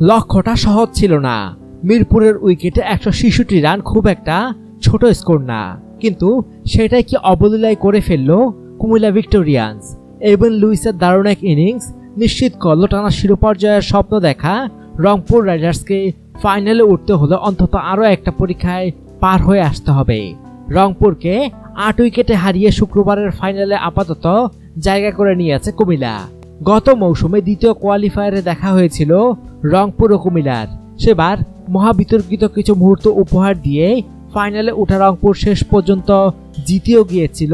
লক্ষ্যটা সহজ ছিল না। মিরপুরের উইকেটে 166 রান খুব একটা ছোট স্কোর না, কিন্তু সেটাই কি অবলীলায় করে ফেলল কুমিল্লা ভিক্টোরিয়ান্স। এভেন লুইসের দারুণ এক ইনিংস নিশ্চিত করল টানা শিরোপা জয়ের স্বপ্ন দেখা রংপুর রাইডার্সকে। ফাইনালে উঠতে হলে অন্তত আরও একটা পরীক্ষায় পার হয়ে আসতে হবে। রংপুরকে 8 উইকেটে হারিয়ে শুক্রবারের ফাইনালে আপাতত জায়গা করে নিয়েছে কুমিল্লা। গত মৌসুমে দ্বিতীয় কোয়ালিফায়ারে দেখা হয়েছিল রংপুর ও কুমিল্লার। সেবার মহাবিতর্কিত কিছু মুহূর্ত উপহার দিয়ে ফাইনালে উঠা রংপুর শেষ পর্যন্ত জিতেও গিয়েছিল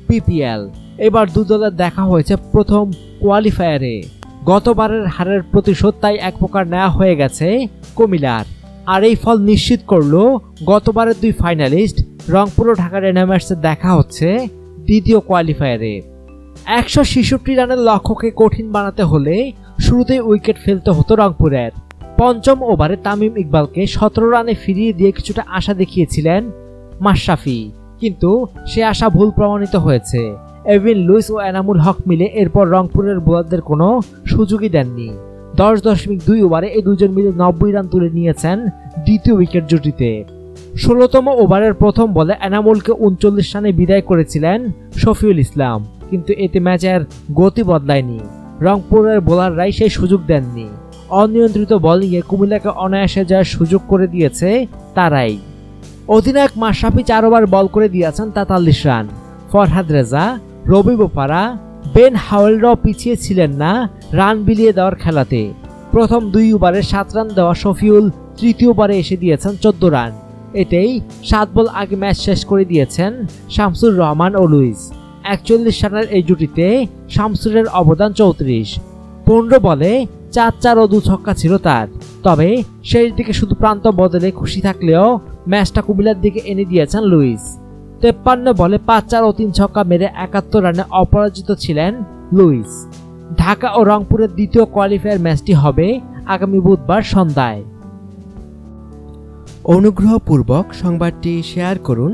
পিপিএল। এবার দুদলের দেখা হয়েছে প্রথম কোয়ালিফায়ারে। গতবারের হারের প্রতিশোধ তাই এক প্রকার নেওয়া হয়ে গেছে কুমিল্লার। আর এই ফল নিশ্চিত করল গতবারের 2 ফাইনালিস্ট রংপুর ও ঢাকা ডায়নামাইটসের দেখা হচ্ছে দ্বিতীয় কোয়ালিফায়ারে। 166 রানের লক্ষ্যকে কঠিন বানাতে হলে শুরুতেই উইকেট ফেলতে হতো রংপুরের। পঞ্চম ওভারে তামিম ইকবালকে 17 রানে ফিরিয়ে দিয়ে কিছুটা আশা দেখিয়েছিলেন মাশরাফি, কিন্তু সে আশা ভুল প্রমাণিত হয়েছে। এভিন লুইস ও এনামুল হক মিলে এরপর রংপুরের বোলারদের কোনো সুযোগই দেননি। 10.2 ওভারে এই দুজন মিলে 90 রান তুলে নিয়েছেন দ্বিতীয় উইকেট জুটিতে। 16তম ওভারের প্রথম বলে এনামুলকে 39 রানে বিদায় করেছিলেন শফিউল ইসলাম, কিন্তু এতে ম্যাচের গতি বদলায়নি। রংপুরের বোলাররাই সেই সুযোগ দেননি। অনিয়ন্ত্রিত বোলিংয়ে কুমিল্লাকে অনায়াসে যাওয়ার সুযোগ করে দিয়েছে তারাই। অধিনায়ক মাশরাফি 4 ওভার বল করে দিয়েছেন 43 রান। ফরহাদ রেজা, রবি বোপারা, বেন হাওয়েলরাও পিছিয়ে ছিলেন না রান বিলিয়ে দেওয়ার খেলাতে। প্রথম 2 ওভারে 7 রান দেওয়া শফিউল তৃতীয় ওভারে এসে দিয়েছেন 14 রান। এতেই 7 বল আগে ম্যাচ শেষ করে দিয়েছেন শামসুর রহমান ও লুইস। 41 রানের এই জুটিতে শামসুরের অবদান 34। 15 বলে 4 ও 2 ছক্কা ছিল তার। তবে শেষ দিকে শুধু প্রান্ত বদলে খুশি থাকলেও ম্যাচটা কুমিল্লার দিকে এনে দিয়েছেন লুইস। 53 বলে 5 ও 3 ছক্কা মেরে 71 রানে অপরাজিত ছিলেন লুইস। ঢাকা ও রংপুরের দ্বিতীয় কোয়ালিফায়ার ম্যাচটি হবে আগামী বুধবার সন্ধ্যায়। অনুগ্রহপূর্বক সংবাদটি শেয়ার করুন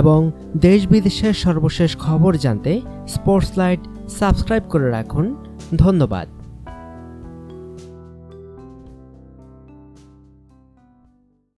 এবং দেশ বিদেশের সর্বশেষ খবর জানতে স্পোর্টস লাইট সাবস্ক্রাইব করে রাখুন। ধন্যবাদ।